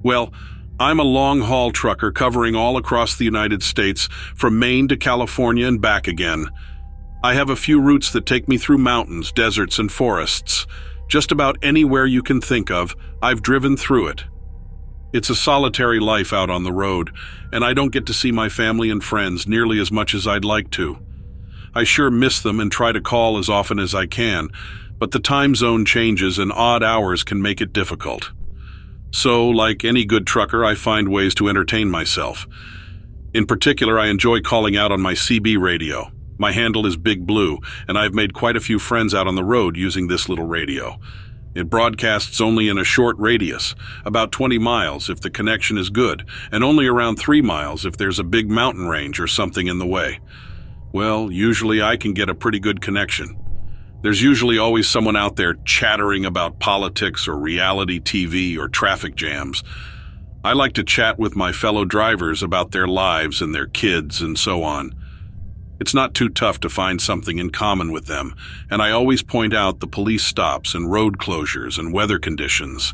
Well, I'm a long-haul trucker covering all across the United States, from Maine to California and back again. I have a few routes that take me through mountains, deserts, and forests. Just about anywhere you can think of, I've driven through it. It's a solitary life out on the road, and I don't get to see my family and friends nearly as much as I'd like to. I sure miss them and try to call as often as I can, but the time zone changes and odd hours can make it difficult. So, like any good trucker, I find ways to entertain myself. In particular, I enjoy calling out on my CB radio. My handle is Big Blue, and I've made quite a few friends out on the road using this little radio. It broadcasts only in a short radius, about 20 miles if the connection is good, and only around 3 miles if there's a big mountain range or something in the way. Well, usually I can get a pretty good connection. There's usually always someone out there chattering about politics or reality TV or traffic jams. I like to chat with my fellow drivers about their lives and their kids and so on. It's not too tough to find something in common with them, and I always point out the police stops and road closures and weather conditions.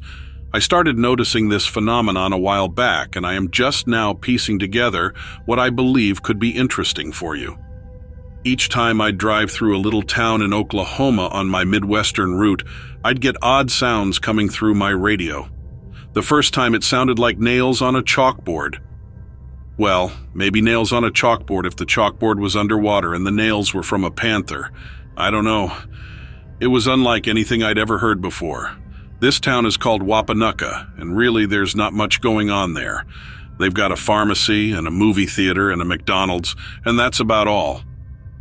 I started noticing this phenomenon a while back, and I am just now piecing together what I believe could be interesting for you. Each time I'd drive through a little town in Oklahoma on my Midwestern route, I'd get odd sounds coming through my radio. The first time it sounded like nails on a chalkboard. Well, maybe nails on a chalkboard if the chalkboard was underwater and the nails were from a panther. I don't know. It was unlike anything I'd ever heard before. This town is called Wapanucka, and really there's not much going on there. They've got a pharmacy and a movie theater and a McDonald's, and that's about all.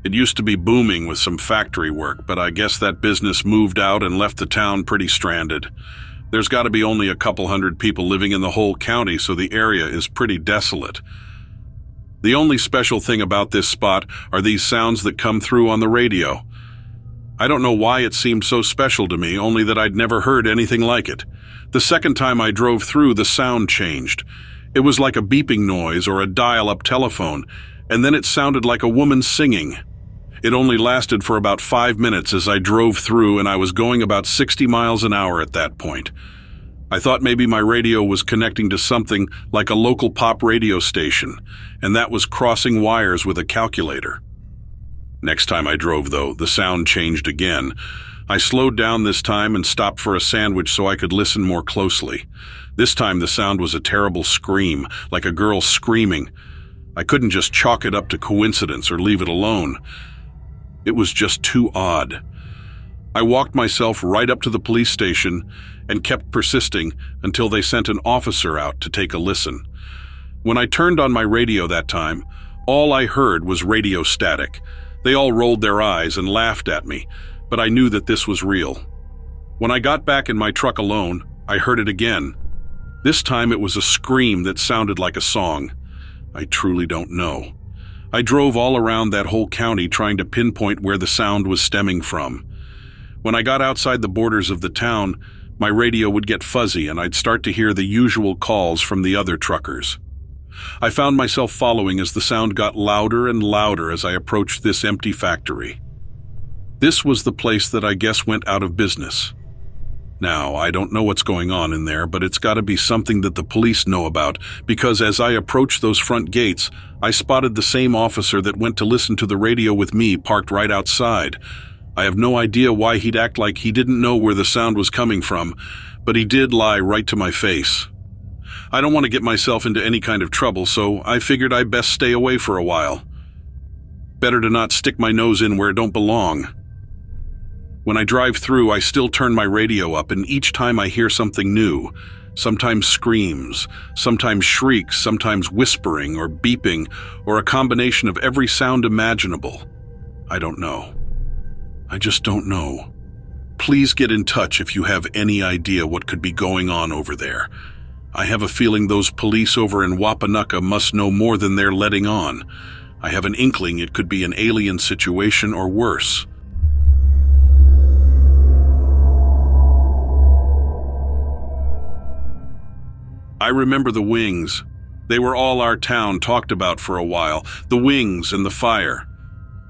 It used to be booming with some factory work, but I guess that business moved out and left the town pretty stranded. There's got to be only a couple hundred people living in the whole county, so the area is pretty desolate. The only special thing about this spot are these sounds that come through on the radio. I don't know why it seemed so special to me, only that I'd never heard anything like it. The second time I drove through, the sound changed. It was like a beeping noise or a dial-up telephone, and then it sounded like a woman singing. It only lasted for about 5 minutes as I drove through, and I was going about 60 miles an hour at that point. I thought maybe my radio was connecting to something like a local pop radio station, and that was crossing wires with a calculator. Next time I drove, though, the sound changed again. I slowed down this time and stopped for a sandwich so I could listen more closely. This time the sound was a terrible scream, like a girl screaming. I couldn't just chalk it up to coincidence or leave it alone. It was just too odd. I walked myself right up to the police station and kept persisting until they sent an officer out to take a listen. When I turned on my radio that time, all I heard was radio static. They all rolled their eyes and laughed at me, but I knew that this was real. When I got back in my truck alone, I heard it again. This time it was a scream that sounded like a song. I truly don't know. I drove all around that whole county trying to pinpoint where the sound was stemming from. When I got outside the borders of the town, my radio would get fuzzy and I'd start to hear the usual calls from the other truckers. I found myself following as the sound got louder and louder as I approached this empty factory. This was the place that I guess went out of business. Now, I don't know what's going on in there, but it's got to be something that the police know about, because as I approached those front gates, I spotted the same officer that went to listen to the radio with me parked right outside. I have no idea why he'd act like he didn't know where the sound was coming from, but he did lie right to my face. I don't want to get myself into any kind of trouble, so I figured I'd best stay away for a while. Better to not stick my nose in where it don't belong. When I drive through, I still turn my radio up, and each time I hear something new, sometimes screams, sometimes shrieks, sometimes whispering or beeping, or a combination of every sound imaginable. I don't know. I just don't know. Please get in touch if you have any idea what could be going on over there. I have a feeling those police over in Wapanucka must know more than they're letting on. I have an inkling it could be an alien situation or worse. I remember the wings. They were all our town talked about for a while, the wings and the fire.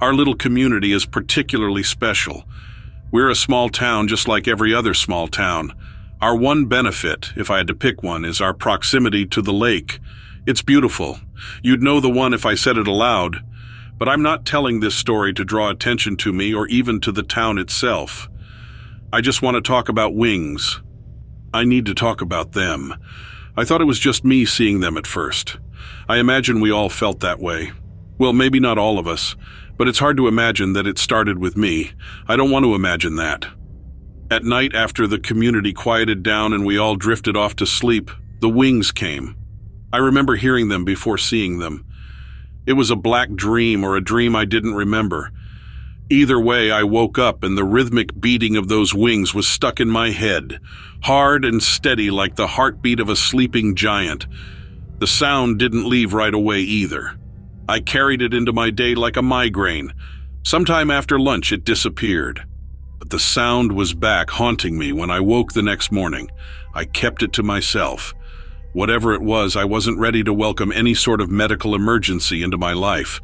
Our little community is particularly special. We're a small town just like every other small town. Our one benefit, if I had to pick one, is our proximity to the lake. It's beautiful. You'd know the one if I said it aloud. But I'm not telling this story to draw attention to me or even to the town itself. I just want to talk about wings. I need to talk about them. I thought it was just me seeing them at first. I imagine we all felt that way. Well, maybe not all of us, but it's hard to imagine that it started with me. I don't want to imagine that. At night, after the community quieted down and we all drifted off to sleep, the wings came. I remember hearing them before seeing them. It was a black dream or a dream I didn't remember. Either way, I woke up and the rhythmic beating of those wings was stuck in my head, hard and steady like the heartbeat of a sleeping giant. The sound didn't leave right away either. I carried it into my day like a migraine. Sometime after lunch, it disappeared. But the sound was back, haunting me when I woke the next morning. I kept it to myself. Whatever it was, I wasn't ready to welcome any sort of medical emergency into my life.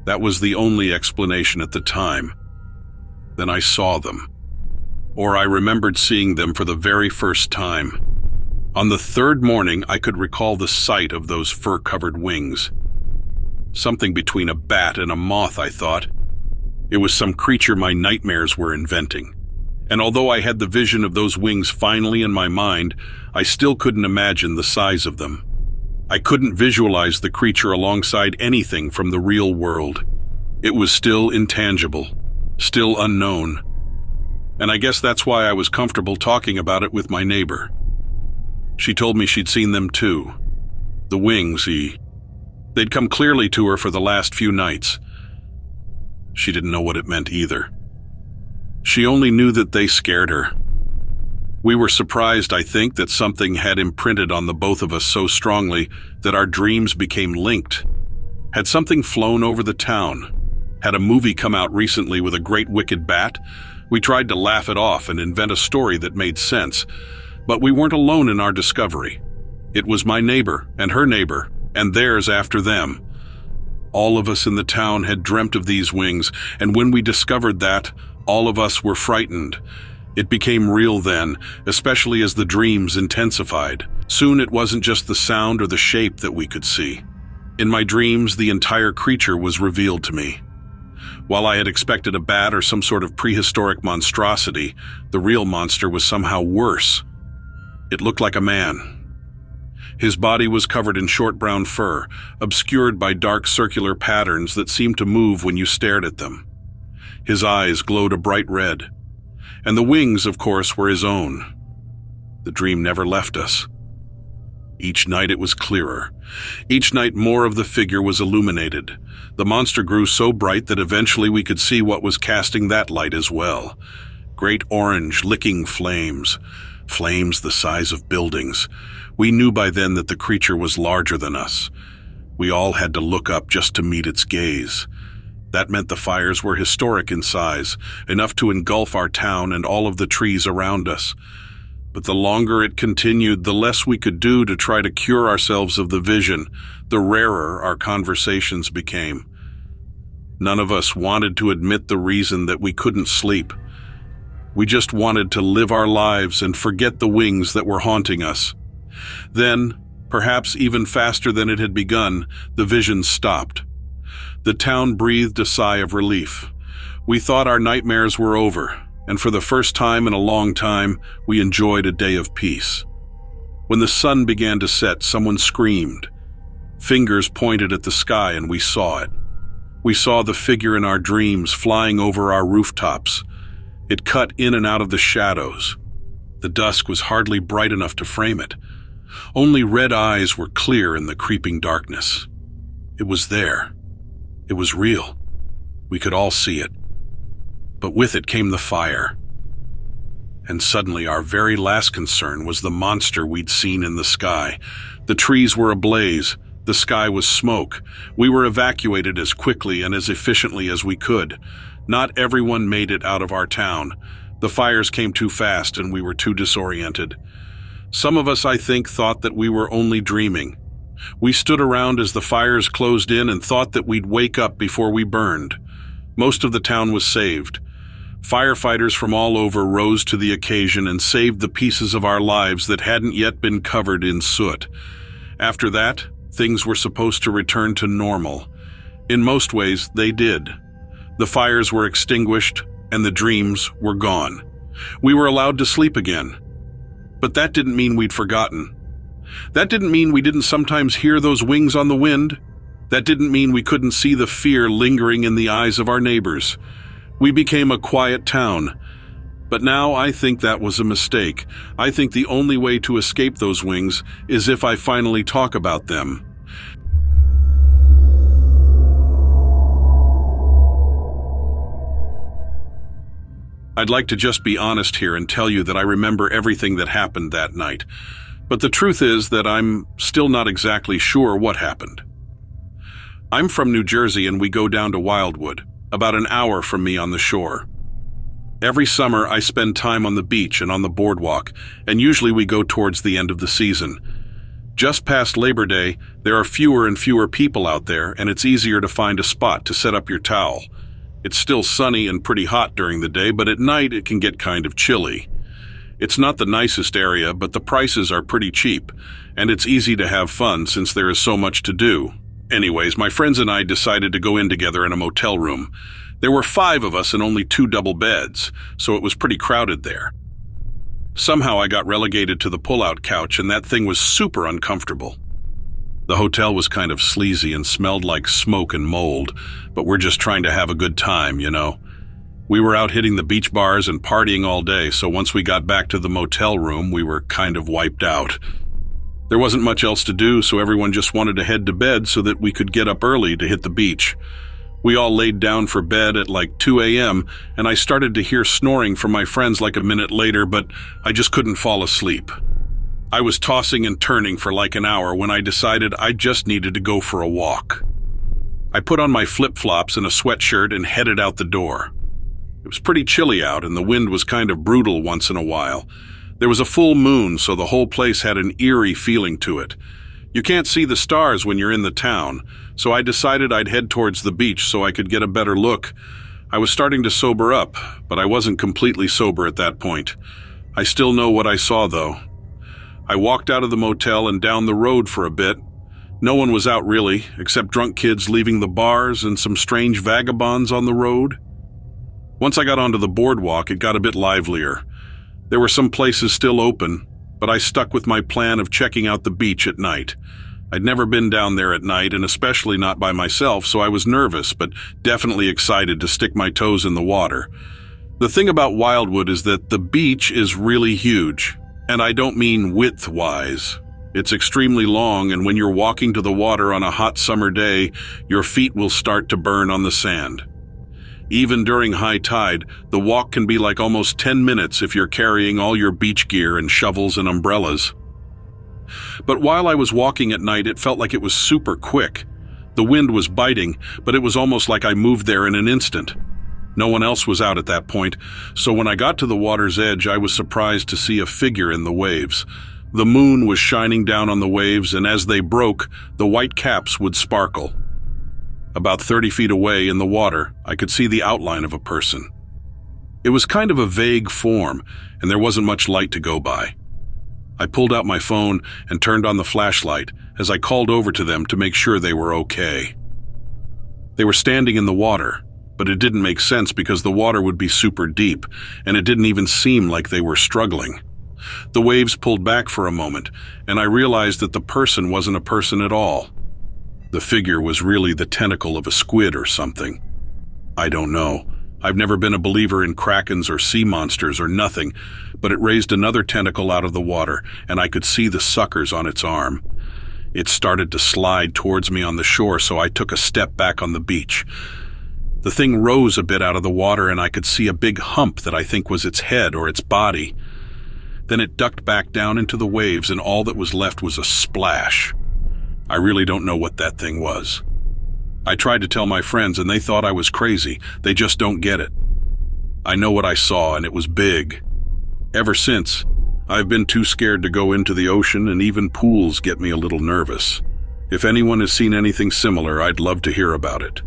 That was the only explanation at the time. Then I saw them. Or I remembered seeing them for the very first time. On the third morning, I could recall the sight of those fur-covered wings. Something between a bat and a moth, I thought. It was some creature my nightmares were inventing. And although I had the vision of those wings finally in my mind, I still couldn't imagine the size of them. I couldn't visualize the creature alongside anything from the real world. It was still intangible, still unknown. And I guess that's why I was comfortable talking about it with my neighbor. She told me she'd seen them too. The wings, they'd come clearly to her for the last few nights. She didn't know what it meant either. She only knew that they scared her. We were surprised, I think, that something had imprinted on the both of us so strongly that our dreams became linked. Had something flown over the town? Had a movie come out recently with a great wicked bat? We tried to laugh it off and invent a story that made sense, but we weren't alone in our discovery. It was my neighbor and her neighbor, and theirs after them. All of us in the town had dreamt of these wings, and when we discovered that, all of us were frightened. It became real then, especially as the dreams intensified. Soon it wasn't just the sound or the shape that we could see. In my dreams, the entire creature was revealed to me. While I had expected a bat or some sort of prehistoric monstrosity, the real monster was somehow worse. It looked like a man. His body was covered in short brown fur, obscured by dark circular patterns that seemed to move when you stared at them. His eyes glowed a bright red. And the wings, of course, were his own. The dream never left us. Each night it was clearer. Each night more of the figure was illuminated. The monster grew so bright that eventually we could see what was casting that light as well. Great orange, licking flames. Flames the size of buildings. We knew by then that the creature was larger than us. We all had to look up just to meet its gaze. That meant the fires were historic in size, enough to engulf our town and all of the trees around us. But the longer it continued, the less we could do to try to cure ourselves of the vision, the rarer our conversations became. None of us wanted to admit the reason that we couldn't sleep. We just wanted to live our lives and forget the wings that were haunting us. Then, perhaps even faster than it had begun, the vision stopped. The town breathed a sigh of relief. We thought our nightmares were over, and for the first time in a long time, we enjoyed a day of peace. When the sun began to set, someone screamed. Fingers pointed at the sky, and we saw it. We saw the figure in our dreams flying over our rooftops. It cut in and out of the shadows. The dusk was hardly bright enough to frame it. Only red eyes were clear in the creeping darkness. It was there. It was real. We could all see it. But with it came the fire. And suddenly our very last concern was the monster we'd seen in the sky. The trees were ablaze. The sky was smoke. We were evacuated as quickly and as efficiently as we could. Not everyone made it out of our town. The fires came too fast and we were too disoriented. Some of us, I think, thought that we were only dreaming. We stood around as the fires closed in and thought that we'd wake up before we burned. Most of the town was saved. Firefighters from all over rose to the occasion and saved the pieces of our lives that hadn't yet been covered in soot. After that, things were supposed to return to normal. In most ways, they did. The fires were extinguished, and the dreams were gone. We were allowed to sleep again. But that didn't mean we'd forgotten. That didn't mean we didn't sometimes hear those wings on the wind. That didn't mean we couldn't see the fear lingering in the eyes of our neighbors. We became a quiet town. But now I think that was a mistake. I think the only way to escape those wings is if I finally talk about them. I'd like to just be honest here and tell you that I remember everything that happened that night. But the truth is that I'm still not exactly sure what happened. I'm from New Jersey and we go down to Wildwood, about an hour from me on the shore. Every summer I spend time on the beach and on the boardwalk, and usually we go towards the end of the season. Just past Labor Day, there are fewer and fewer people out there, and it's easier to find a spot to set up your towel. It's still sunny and pretty hot during the day, but at night it can get kind of chilly. It's not the nicest area, but the prices are pretty cheap, and it's easy to have fun since there is so much to do. Anyways, my friends and I decided to go in together in a motel room. There were 5 of us and only 2 double beds, so it was pretty crowded there. Somehow I got relegated to the pull-out couch, and that thing was super uncomfortable. The hotel was kind of sleazy and smelled like smoke and mold, but we're just trying to have a good time, you know. We were out hitting the beach bars and partying all day, so once we got back to the motel room, we were kind of wiped out. There wasn't much else to do, so everyone just wanted to head to bed so that we could get up early to hit the beach. We all laid down for bed at like 2 a.m., and I started to hear snoring from my friends like a minute later, but I just couldn't fall asleep. I was tossing and turning for like an hour when I decided I just needed to go for a walk. I put on my flip-flops and a sweatshirt and headed out the door. It was pretty chilly out, and the wind was kind of brutal once in a while. There was a full moon, so the whole place had an eerie feeling to it. You can't see the stars when you're in the town, so I decided I'd head towards the beach so I could get a better look. I was starting to sober up, but I wasn't completely sober at that point. I still know what I saw, though. I walked out of the motel and down the road for a bit. No one was out really, except drunk kids leaving the bars and some strange vagabonds on the road. Once I got onto the boardwalk, it got a bit livelier. There were some places still open, but I stuck with my plan of checking out the beach at night. I'd never been down there at night, and especially not by myself, so I was nervous, but definitely excited to stick my toes in the water. The thing about Wildwood is that the beach is really huge, and I don't mean width-wise. It's extremely long, and when you're walking to the water on a hot summer day, your feet will start to burn on the sand. Even during high tide, the walk can be like almost 10 minutes if you're carrying all your beach gear and shovels and umbrellas. But while I was walking at night, it felt like it was super quick. The wind was biting, but it was almost like I moved there in an instant. No one else was out at that point, so when I got to the water's edge, I was surprised to see a figure in the waves. The moon was shining down on the waves, and as they broke, the white caps would sparkle. About 30 feet away in the water, I could see the outline of a person. It was kind of a vague form, and there wasn't much light to go by. I pulled out my phone and turned on the flashlight as I called over to them to make sure they were okay. They were standing in the water, but it didn't make sense because the water would be super deep, and it didn't even seem like they were struggling. The waves pulled back for a moment, and I realized that the person wasn't a person at all. The figure was really the tentacle of a squid or something. I don't know. I've never been a believer in krakens or sea monsters or nothing, but it raised another tentacle out of the water, and I could see the suckers on its arm. It started to slide towards me on the shore, so I took a step back on the beach. The thing rose a bit out of the water, and I could see a big hump that I think was its head or its body. Then it ducked back down into the waves, and all that was left was a splash. I really don't know what that thing was. I tried to tell my friends, and they thought I was crazy. They just don't get it. I know what I saw, and it was big. Ever since, I've been too scared to go into the ocean, and even pools get me a little nervous. If anyone has seen anything similar, I'd love to hear about it.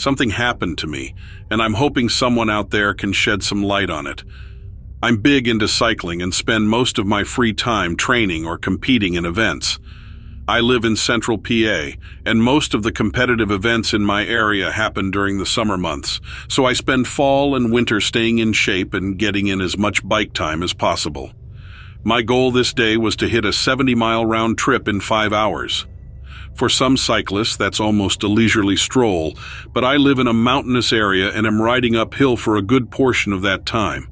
Something happened to me, and I'm hoping someone out there can shed some light on it. I'm big into cycling and spend most of my free time training or competing in events. I live in central PA, and most of the competitive events in my area happen during the summer months, so I spend fall and winter staying in shape and getting in as much bike time as possible. My goal this day was to hit a 70-mile round trip in 5 hours. For some cyclists, that's almost a leisurely stroll, but I live in a mountainous area and am riding uphill for a good portion of that time.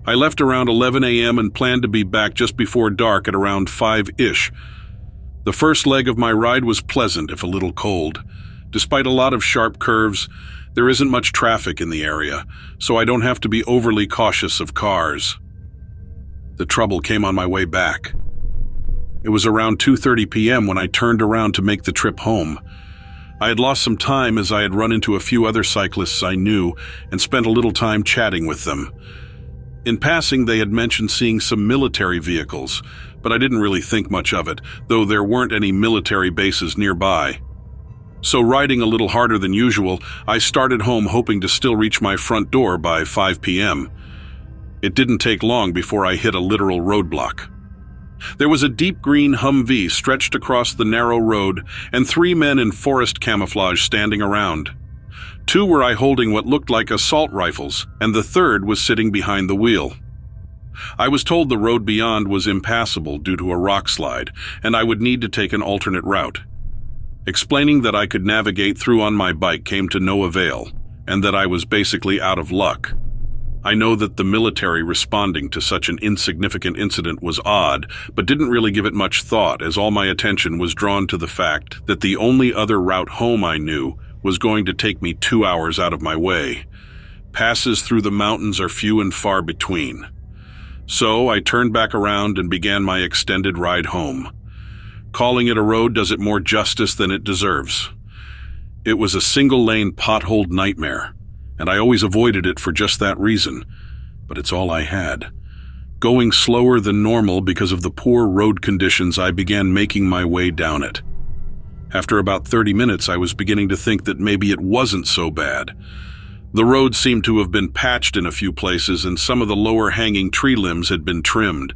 I left around 11 a.m. and planned to be back just before dark at around 5-ish. The first leg of my ride was pleasant, if a little cold. Despite a lot of sharp curves, there isn't much traffic in the area, so I don't have to be overly cautious of cars. The trouble came on my way back. It was around 2:30 p.m. when I turned around to make the trip home. I had lost some time as I had run into a few other cyclists I knew and spent a little time chatting with them. In passing, they had mentioned seeing some military vehicles, but I didn't really think much of it, though there weren't any military bases nearby. So riding a little harder than usual, I started home hoping to still reach my front door by 5 p.m. It didn't take long before I hit a literal roadblock. There was a deep green Humvee stretched across the narrow road and 3 men in forest camouflage standing around. 2 were holding what looked like assault rifles, and the third was sitting behind the wheel. I was told the road beyond was impassable due to a rock slide, and I would need to take an alternate route. Explaining that I could navigate through on my bike came to no avail, and that I was basically out of luck. I know that the military responding to such an insignificant incident was odd, but didn't really give it much thought, as all my attention was drawn to the fact that the only other route home I knew was going to take me 2 hours out of my way. Passes through the mountains are few and far between. So I turned back around and began my extended ride home. Calling it a road does it more justice than it deserves. It was a single-lane potholed nightmare, and I always avoided it for just that reason, but it's all I had. Going slower than normal because of the poor road conditions, I began making my way down it. After about 30 minutes, I was beginning to think that maybe it wasn't so bad. The road seemed to have been patched in a few places, and some of the lower-hanging tree limbs had been trimmed.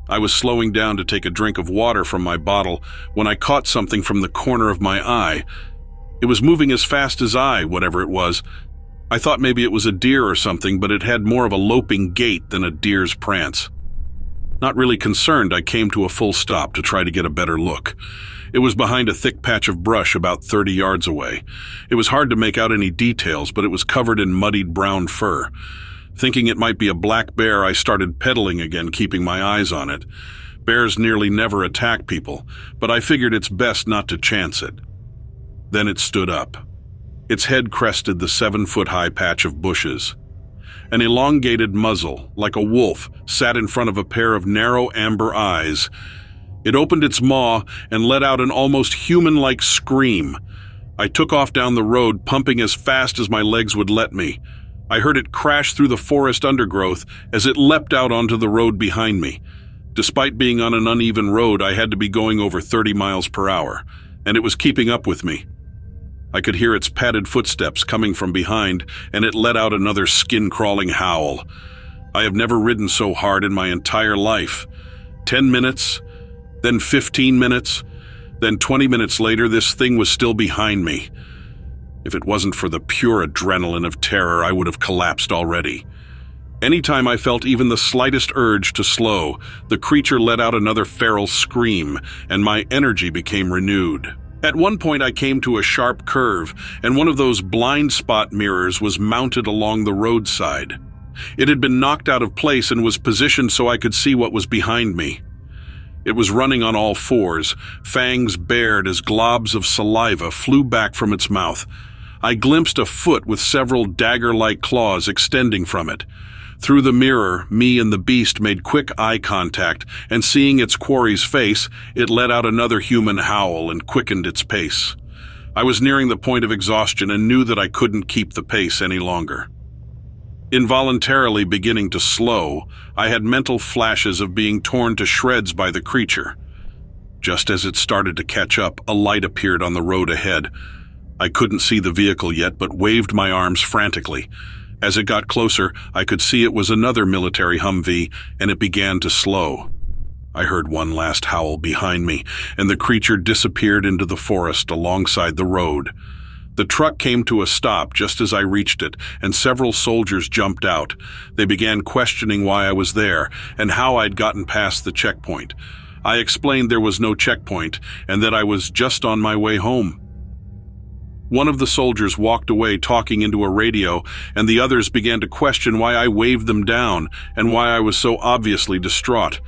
I was slowing down to take a drink of water from my bottle when I caught something from the corner of my eye. It was moving as fast as whatever it was. I thought maybe it was a deer or something, but it had more of a loping gait than a deer's prance. Not really concerned, I came to a full stop to try to get a better look. It was behind a thick patch of brush about 30 yards away. It was hard to make out any details, but it was covered in muddied brown fur. Thinking it might be a black bear, I started pedaling again, keeping my eyes on it. Bears nearly never attack people, but I figured it's best not to chance it. Then it stood up. Its head crested the 7-foot-high patch of bushes. An elongated muzzle, like a wolf, sat in front of a pair of narrow amber eyes. It opened its maw and let out an almost human-like scream. I took off down the road, pumping as fast as my legs would let me. I heard it crash through the forest undergrowth as it leapt out onto the road behind me. Despite being on an uneven road, I had to be going over 30 miles per hour, and it was keeping up with me. I could hear its padded footsteps coming from behind, and it let out another skin-crawling howl. I have never ridden so hard in my entire life. 10 minutes, then 15 minutes, then 20 minutes later, this thing was still behind me. If it wasn't for the pure adrenaline of terror, I would have collapsed already. Anytime I felt even the slightest urge to slow, the creature let out another feral scream, and my energy became renewed. At one point, I came to a sharp curve, and one of those blind spot mirrors was mounted along the roadside. It had been knocked out of place and was positioned so I could see what was behind me. It was running on all fours, fangs bared as globs of saliva flew back from its mouth. I glimpsed a foot with several dagger-like claws extending from it. Through the mirror, me and the beast made quick eye contact, and seeing its quarry's face, it let out another human howl and quickened its pace. I was nearing the point of exhaustion and knew that I couldn't keep the pace any longer. Involuntarily beginning to slow, I had mental flashes of being torn to shreds by the creature. Just as it started to catch up, a light appeared on the road ahead. I couldn't see the vehicle yet, but waved my arms frantically. As it got closer, I could see it was another military Humvee, and it began to slow. I heard one last howl behind me, and the creature disappeared into the forest alongside the road. The truck came to a stop just as I reached it, and several soldiers jumped out. They began questioning why I was there and how I'd gotten past the checkpoint. I explained there was no checkpoint and that I was just on my way home. One of the soldiers walked away talking into a radio, and the others began to question why I waved them down and why I was so obviously distraught.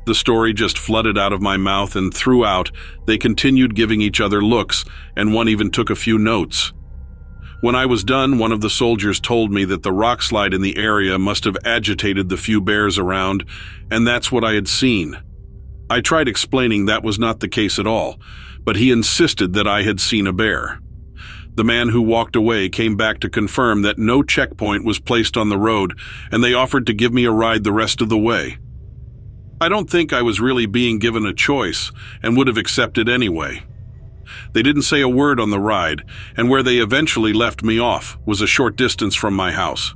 The story just flooded out of my mouth, and throughout, they continued giving each other looks, and one even took a few notes. When I was done, one of the soldiers told me that the rock slide in the area must have agitated the few bears around, and that's what I had seen. I tried explaining that was not the case at all, but he insisted that I had seen a bear. The man who walked away came back to confirm that no checkpoint was placed on the road, and they offered to give me a ride the rest of the way. I don't think I was really being given a choice and would have accepted anyway. They didn't say a word on the ride, and where they eventually left me off was a short distance from my house.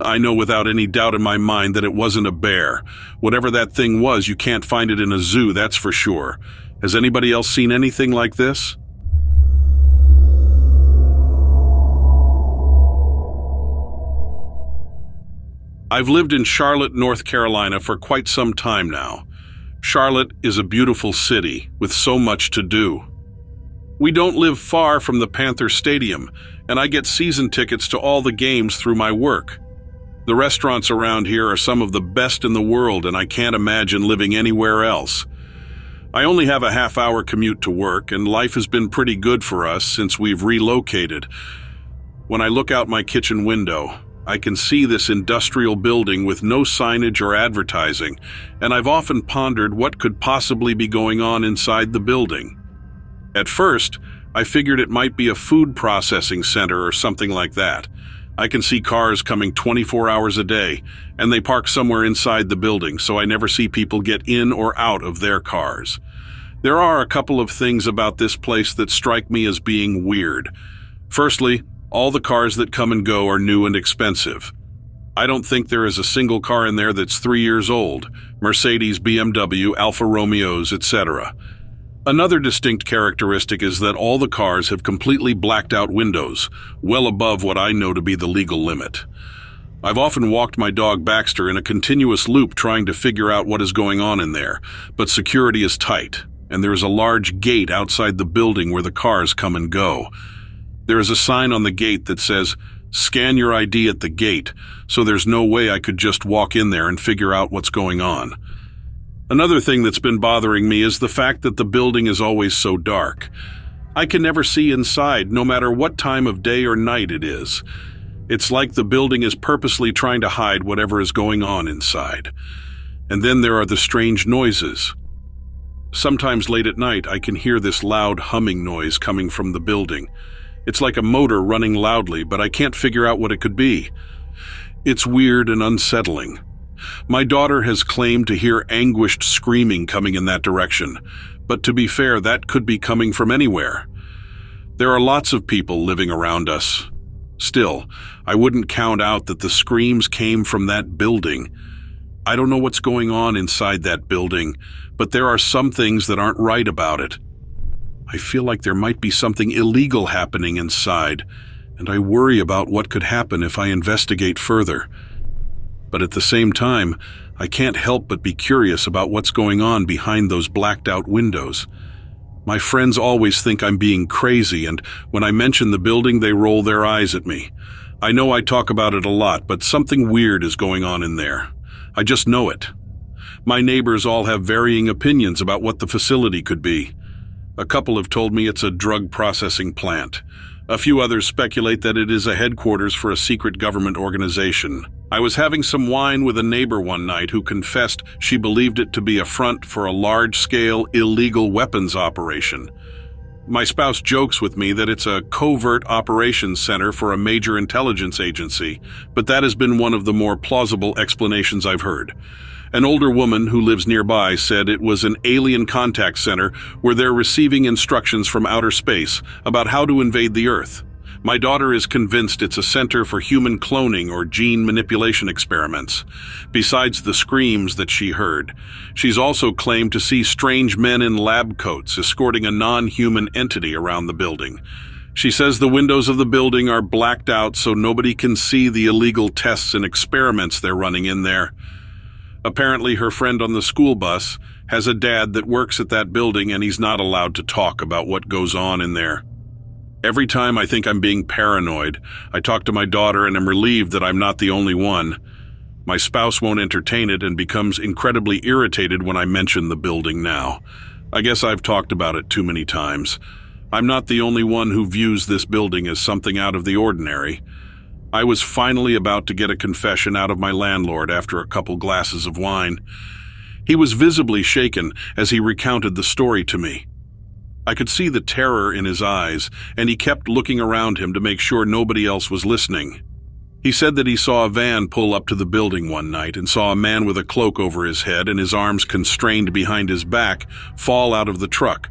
I know without any doubt in my mind that it wasn't a bear. Whatever that thing was, you can't find it in a zoo, that's for sure. Has anybody else seen anything like this? I've lived in Charlotte, North Carolina for quite some time now. Charlotte is a beautiful city with so much to do. We don't live far from the Panther Stadium, and I get season tickets to all the games through my work. The restaurants around here are some of the best in the world, and I can't imagine living anywhere else. I only have a half-hour commute to work, and life has been pretty good for us since we've relocated. When I look out my kitchen window, I can see this industrial building with no signage or advertising, and I've often pondered what could possibly be going on inside the building. At first, I figured it might be a food processing center or something like that. I can see cars coming 24 hours a day, and they park somewhere inside the building, so I never see people get in or out of their cars. There are a couple of things about this place that strike me as being weird. Firstly, all the cars that come and go are new and expensive. I don't think there is a single car in there that's 3 years old. Mercedes, BMW, Alfa Romeos, etc. Another distinct characteristic is that all the cars have completely blacked out windows, well above what I know to be the legal limit. I've often walked my dog Baxter in a continuous loop trying to figure out what is going on in there, but security is tight, and there is a large gate outside the building where the cars come and go. There is a sign on the gate that says, "Scan your ID at the gate," so there's no way I could just walk in there and figure out what's going on. Another thing that's been bothering me is the fact that the building is always so dark. I can never see inside, no matter what time of day or night it is. It's like the building is purposely trying to hide whatever is going on inside. And then there are the strange noises. Sometimes late at night, I can hear this loud humming noise coming from the building. It's like a motor running loudly, but I can't figure out what it could be. It's weird and unsettling. My daughter has claimed to hear anguished screaming coming in that direction, but to be fair, that could be coming from anywhere. There are lots of people living around us. Still, I wouldn't count out that the screams came from that building. I don't know what's going on inside that building, but there are some things that aren't right about it. I feel like there might be something illegal happening inside, and I worry about what could happen if I investigate further. But at the same time, I can't help but be curious about what's going on behind those blacked-out windows. My friends always think I'm being crazy, and when I mention the building, they roll their eyes at me. I know I talk about it a lot, but something weird is going on in there. I just know it. My neighbors all have varying opinions about what the facility could be. A couple have told me it's a drug processing plant. A few others speculate that it is a headquarters for a secret government organization. I was having some wine with a neighbor one night who confessed she believed it to be a front for a large-scale illegal weapons operation. My spouse jokes with me that it's a covert operations center for a major intelligence agency, but that has been one of the more plausible explanations I've heard. An older woman who lives nearby said it was an alien contact center where they're receiving instructions from outer space about how to invade the Earth. My daughter is convinced it's a center for human cloning or gene manipulation experiments. Besides the screams that she heard, she's also claimed to see strange men in lab coats escorting a non-human entity around the building. She says the windows of the building are blacked out so nobody can see the illegal tests and experiments they're running in there. Apparently, her friend on the school bus has a dad that works at that building and he's not allowed to talk about what goes on in there. Every time I think I'm being paranoid, I talk to my daughter and am relieved that I'm not the only one. My spouse won't entertain it and becomes incredibly irritated when I mention the building now. I guess I've talked about it too many times. I'm not the only one who views this building as something out of the ordinary. I was finally about to get a confession out of my landlord after a couple glasses of wine. He was visibly shaken as he recounted the story to me. I could see the terror in his eyes, and he kept looking around him to make sure nobody else was listening. He said that he saw a van pull up to the building one night and saw a man with a cloak over his head and his arms constrained behind his back fall out of the truck.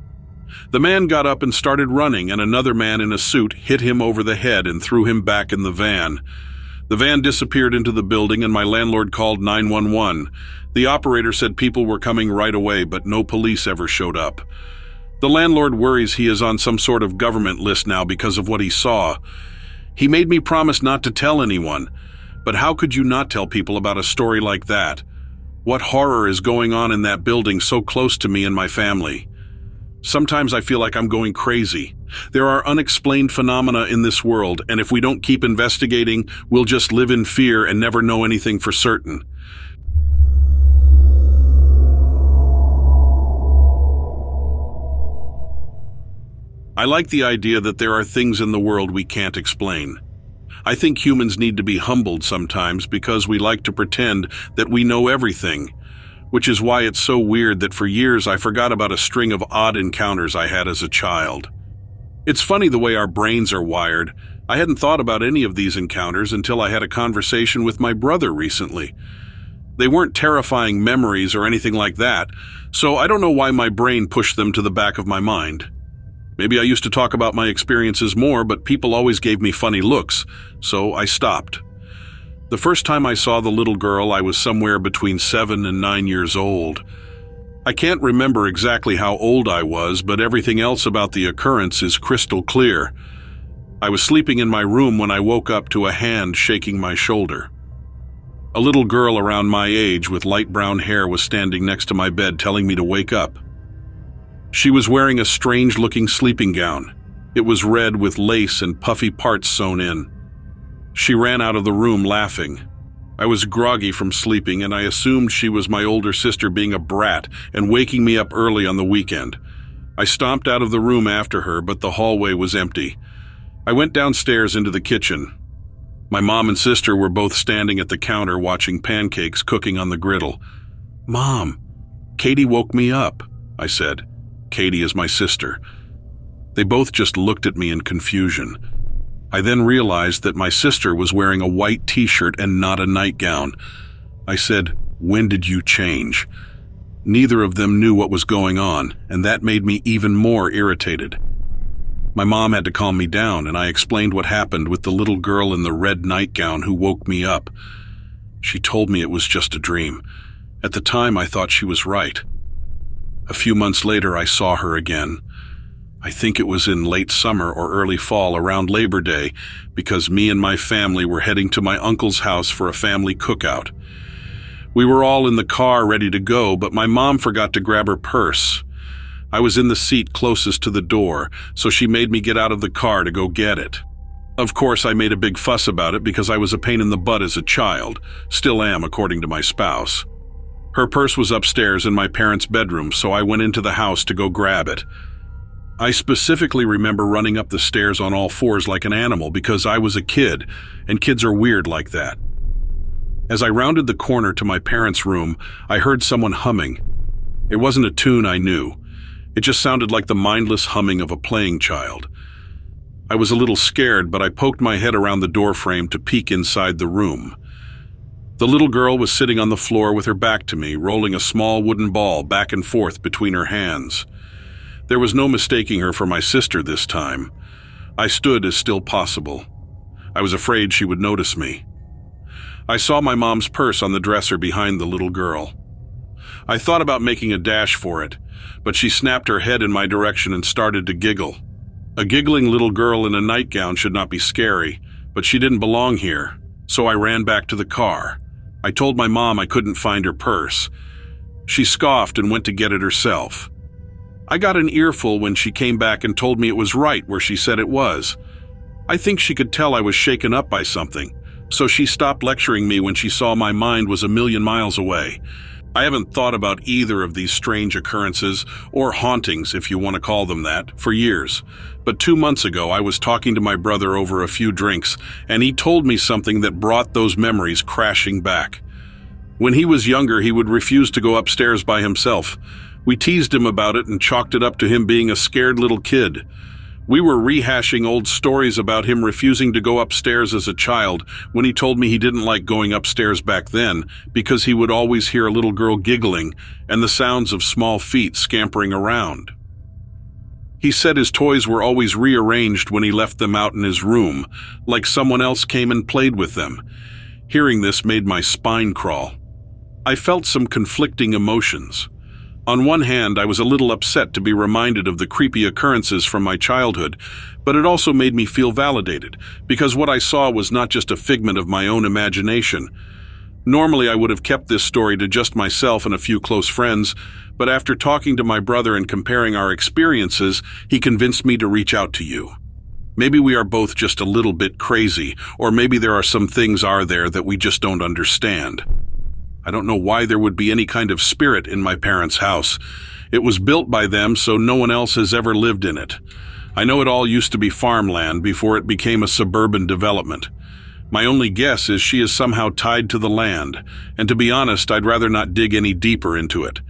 The man got up and started running, and another man in a suit hit him over the head and threw him back in the van. The van disappeared into the building, and my landlord called 911. The operator said people were coming right away, but no police ever showed up. The landlord worries he is on some sort of government list now because of what he saw. He made me promise not to tell anyone, but how could you not tell people about a story like that? What horror is going on in that building so close to me and my family? Sometimes I feel like I'm going crazy. There are unexplained phenomena in this world, and if we don't keep investigating, we'll just live in fear and never know anything for certain. I like the idea that there are things in the world we can't explain. I think humans need to be humbled sometimes because we like to pretend that we know everything, which is why it's so weird that for years I forgot about a string of odd encounters I had as a child. It's funny the way our brains are wired. I hadn't thought about any of these encounters until I had a conversation with my brother recently. They weren't terrifying memories or anything like that, so I don't know why my brain pushed them to the back of my mind. Maybe I used to talk about my experiences more, but people always gave me funny looks, so I stopped. The first time I saw the little girl, I was somewhere between 7 and 9 years old. I can't remember exactly how old I was, but everything else about the occurrence is crystal clear. I was sleeping in my room when I woke up to a hand shaking my shoulder. A little girl around my age with light brown hair was standing next to my bed telling me to wake up. She was wearing a strange-looking sleeping gown. It was red with lace and puffy parts sewn in. She ran out of the room laughing. I was groggy from sleeping, and I assumed she was my older sister being a brat and waking me up early on the weekend. I stomped out of the room after her, but the hallway was empty. I went downstairs into the kitchen. My mom and sister were both standing at the counter watching pancakes cooking on the griddle. "Mom, Katie woke me up," I said. Katie is my sister. They both just looked at me in confusion. I then realized that my sister was wearing a white t-shirt and not a nightgown. I said, "When did you change?" Neither of them knew what was going on, and that made me even more irritated. My mom had to calm me down, and I explained what happened with the little girl in the red nightgown who woke me up. She told me it was just a dream. At the time, I thought she was right. A few months later, I saw her again. I think it was in late summer or early fall around Labor Day, because me and my family were heading to my uncle's house for a family cookout. We were all in the car ready to go, but my mom forgot to grab her purse. I was in the seat closest to the door, so she made me get out of the car to go get it. Of course, I made a big fuss about it because I was a pain in the butt as a child, still am according to my spouse. Her purse was upstairs in my parents' bedroom, so I went into the house to go grab it. I specifically remember running up the stairs on all fours like an animal because I was a kid, and kids are weird like that. As I rounded the corner to my parents' room, I heard someone humming. It wasn't a tune I knew. It just sounded like the mindless humming of a playing child. I was a little scared, but I poked my head around the doorframe to peek inside the room. The little girl was sitting on the floor with her back to me, rolling a small wooden ball back and forth between her hands. There was no mistaking her for my sister this time. I stood as still possible. I was afraid she would notice me. I saw my mom's purse on the dresser behind the little girl. I thought about making a dash for it, but she snapped her head in my direction and started to giggle. A giggling little girl in a nightgown should not be scary, but she didn't belong here, so I ran back to the car. I told my mom I couldn't find her purse. She scoffed and went to get it herself. I got an earful when she came back and told me it was right where she said it was. I think she could tell I was shaken up by something, so she stopped lecturing me when she saw my mind was a million miles away. I haven't thought about either of these strange occurrences, or hauntings if you want to call them that, for years. But 2 months ago I was talking to my brother over a few drinks, and he told me something that brought those memories crashing back. When he was younger, he would refuse to go upstairs by himself. We teased him about it and chalked it up to him being a scared little kid. We were rehashing old stories about him refusing to go upstairs as a child when he told me he didn't like going upstairs back then because he would always hear a little girl giggling and the sounds of small feet scampering around. He said his toys were always rearranged when he left them out in his room, like someone else came and played with them. Hearing this made my spine crawl. I felt some conflicting emotions. On one hand, I was a little upset to be reminded of the creepy occurrences from my childhood, but it also made me feel validated, because what I saw was not just a figment of my own imagination. Normally, I would have kept this story to just myself and a few close friends, but after talking to my brother and comparing our experiences, he convinced me to reach out to you. Maybe we are both just a little bit crazy, or maybe there are some things there that we just don't understand. I don't know why there would be any kind of spirit in my parents' house. It was built by them, so no one else has ever lived in it. I know it all used to be farmland before it became a suburban development. My only guess is she is somehow tied to the land, and to be honest, I'd rather not dig any deeper into it.